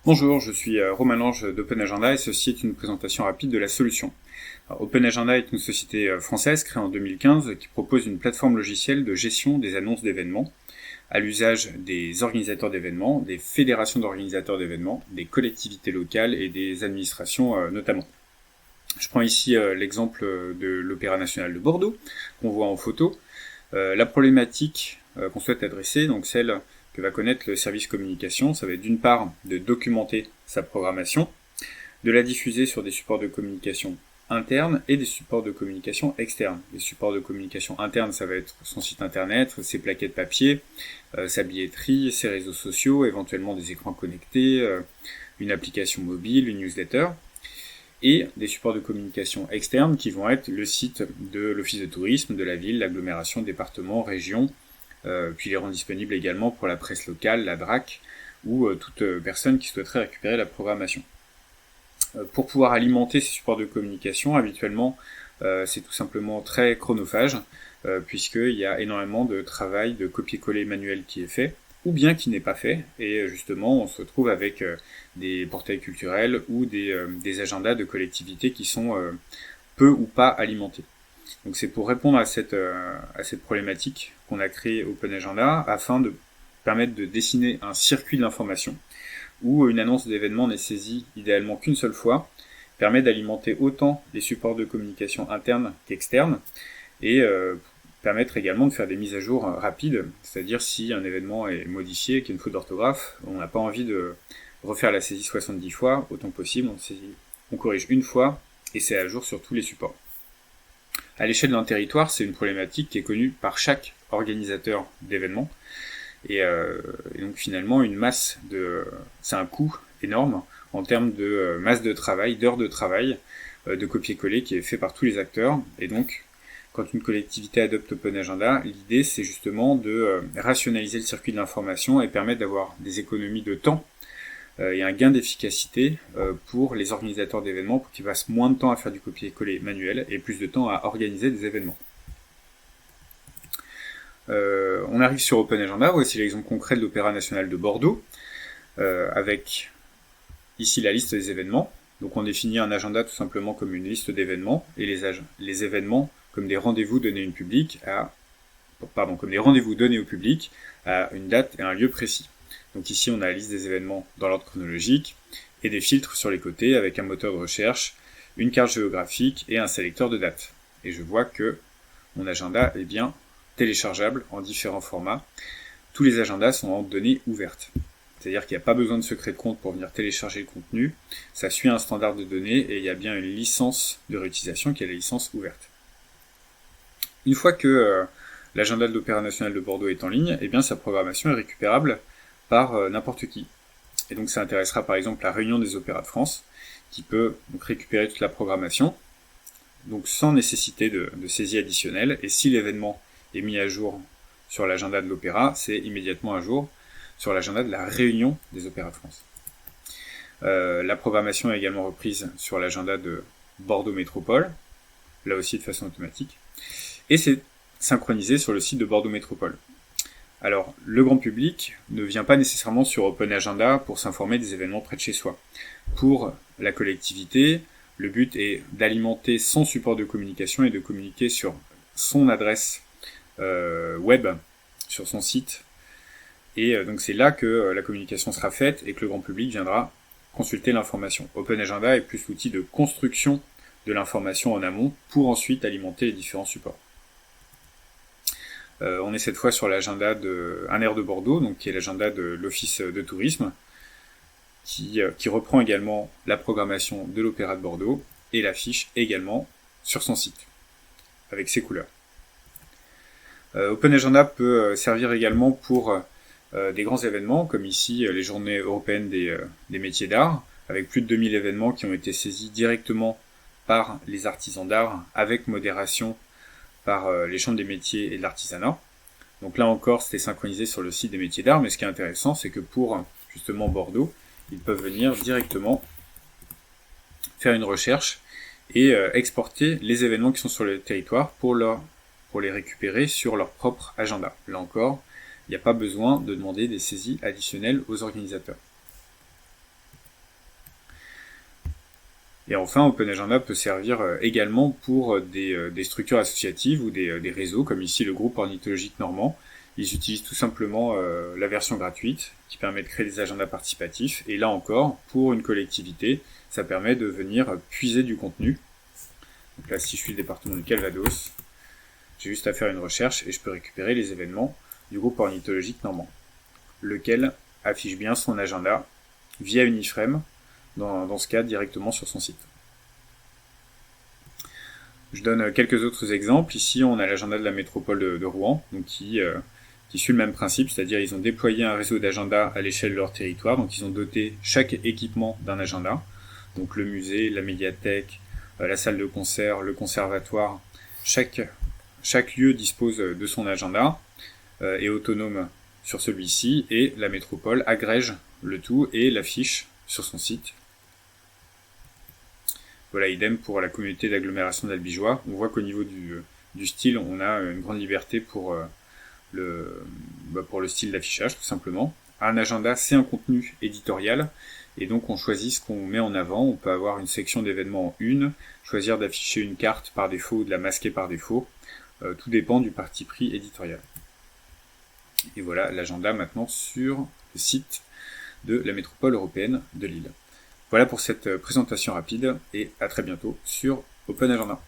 Bonjour, je suis Romain Lange d'Open Agenda et ceci est une présentation rapide de la solution. Alors, Open Agenda est une société française créée en 2015 qui propose une plateforme logicielle de gestion des annonces d'événements à l'usage des organisateurs d'événements, des fédérations d'organisateurs d'événements, des collectivités locales et des administrations notamment. Je prends ici l'exemple de l'Opéra national de Bordeaux qu'on voit en photo. La problématique qu'on souhaite adresser, donc celle que va connaître le service communication, ça va être d'une part de documenter sa programmation, de la diffuser sur des supports de communication internes et des supports de communication externes. Les supports de communication internes, ça va être son site internet, ses plaquettes papier, sa billetterie, ses réseaux sociaux, éventuellement des écrans connectés, une application mobile, une newsletter, et des supports de communication externes qui vont être le site de l'office de tourisme, de la ville, l'agglomération, département, région, puis les rend disponibles également pour la presse locale, la DRAC, ou toute personne qui souhaiterait récupérer la programmation. Pour pouvoir alimenter ces supports de communication, habituellement, c'est tout simplement très chronophage, puisqu'il y a énormément de travail de copier-coller manuel qui est fait, ou bien qui n'est pas fait, et justement on se retrouve avec des portails culturels ou des agendas de collectivités qui sont peu ou pas alimentés. Donc c'est pour répondre à cette problématique qu'on a créé Open Agenda afin de permettre de dessiner un circuit de l'information où une annonce d'événement n'est saisie idéalement qu'une seule fois, permet d'alimenter autant les supports de communication internes qu'externes et permettre également de faire des mises à jour rapides, c'est-à-dire si un événement est modifié, qu'il y a une faute d'orthographe, on n'a pas envie de refaire la saisie 70 fois, autant que possible, on corrige une fois et c'est à jour sur tous les supports. À l'échelle d'un territoire, c'est une problématique qui est connue par chaque organisateur d'événements. Et donc finalement, c'est un coût énorme en termes de masse de travail, d'heures de travail, de copier-coller qui est fait par tous les acteurs. Et donc, quand une collectivité adopte Open Agenda, l'idée c'est justement de rationaliser le circuit de l'information et permettre d'avoir des économies de temps et un gain d'efficacité pour les organisateurs d'événements pour qu'ils passent moins de temps à faire du copier-coller manuel et plus de temps à organiser des événements. On arrive sur Open Agenda, voici l'exemple concret de l'Opéra national de Bordeaux, avec ici la liste des événements. Donc on définit un agenda tout simplement comme une liste d'événements, et les événements comme des rendez-vous donnés au public à une date et un lieu précis. Donc ici on a la liste des événements dans l'ordre chronologique, et des filtres sur les côtés avec un moteur de recherche, une carte géographique et un sélecteur de dates. Et je vois que mon agenda est bien téléchargeable en différents formats. Tous les agendas sont en données ouvertes. C'est-à-dire qu'il n'y a pas besoin de secret de compte pour venir télécharger le contenu. Ça suit un standard de données et il y a bien une licence de réutilisation qui est la licence ouverte. Une fois que l'agenda de l'Opéra national de Bordeaux est en ligne, eh bien sa programmation est récupérable par n'importe qui. Et donc ça intéressera par exemple la Réunion des Opéras de France, qui peut donc récupérer toute la programmation, donc sans nécessité de saisie additionnelle, et si l'événement est mis à jour sur l'agenda de l'opéra, c'est immédiatement à jour sur l'agenda de la Réunion des Opéras de France. La programmation est également reprise sur l'agenda de Bordeaux Métropole, là aussi de façon automatique, et c'est synchronisé sur le site de Bordeaux Métropole. Alors, le grand public ne vient pas nécessairement sur Open Agenda pour s'informer des événements près de chez soi. Pour la collectivité, le but est d'alimenter son support de communication et de communiquer sur son adresse web, sur son site. Et donc c'est là que la communication sera faite et que le grand public viendra consulter l'information. Open Agenda est plus l'outil de construction de l'information en amont pour ensuite alimenter les différents supports. On est cette fois sur l'agenda de Un air de Bordeaux, donc qui est l'agenda de l'office de tourisme, qui reprend également la programmation de l'Opéra de Bordeaux et l'affiche également sur son site, avec ses couleurs. Open Agenda peut servir également pour des grands événements, comme ici les journées européennes des métiers d'art, avec plus de 2000 événements qui ont été saisis directement par les artisans d'art, avec modération par les chambres des métiers et de l'artisanat. Donc là encore, c'était synchronisé sur le site des métiers d'art, mais ce qui est intéressant, c'est que pour justement Bordeaux, ils peuvent venir directement faire une recherche et exporter les événements qui sont sur le territoire pour les récupérer sur leur propre agenda. Là encore, il n'y a pas besoin de demander des saisies additionnelles aux organisateurs. Et enfin, OpenAgenda peut servir également pour des structures associatives ou des réseaux, comme ici le groupe ornithologique normand. Ils utilisent tout simplement la version gratuite qui permet de créer des agendas participatifs. Et là encore, pour une collectivité, ça permet de venir puiser du contenu. Donc là, si je suis le département du Calvados, j'ai juste à faire une recherche et je peux récupérer les événements du groupe ornithologique normand, lequel affiche bien son agenda via une iframe, dans ce cas directement sur son site. Je donne quelques autres exemples. Ici, on a l'agenda de la métropole de Rouen, donc qui suit le même principe, c'est-à-dire ils ont déployé un réseau d'agendas à l'échelle de leur territoire, donc ils ont doté chaque équipement d'un agenda, donc le musée, la médiathèque, la salle de concert, le conservatoire, chaque lieu dispose de son agenda, est autonome sur celui-ci, et la métropole agrège le tout et l'affiche sur son site. Voilà, idem pour la communauté d'agglomération d'Albigeois. On voit qu'au niveau du style, on a une grande liberté pour le style d'affichage, tout simplement. Un agenda, c'est un contenu éditorial, et donc on choisit ce qu'on met en avant. On peut avoir une section d'événements en une, choisir d'afficher une carte par défaut ou de la masquer par défaut. Tout dépend du parti pris éditorial. Et voilà l'agenda maintenant sur le site de la métropole européenne de Lille. Voilà pour cette présentation rapide et à très bientôt sur OpenAgenda.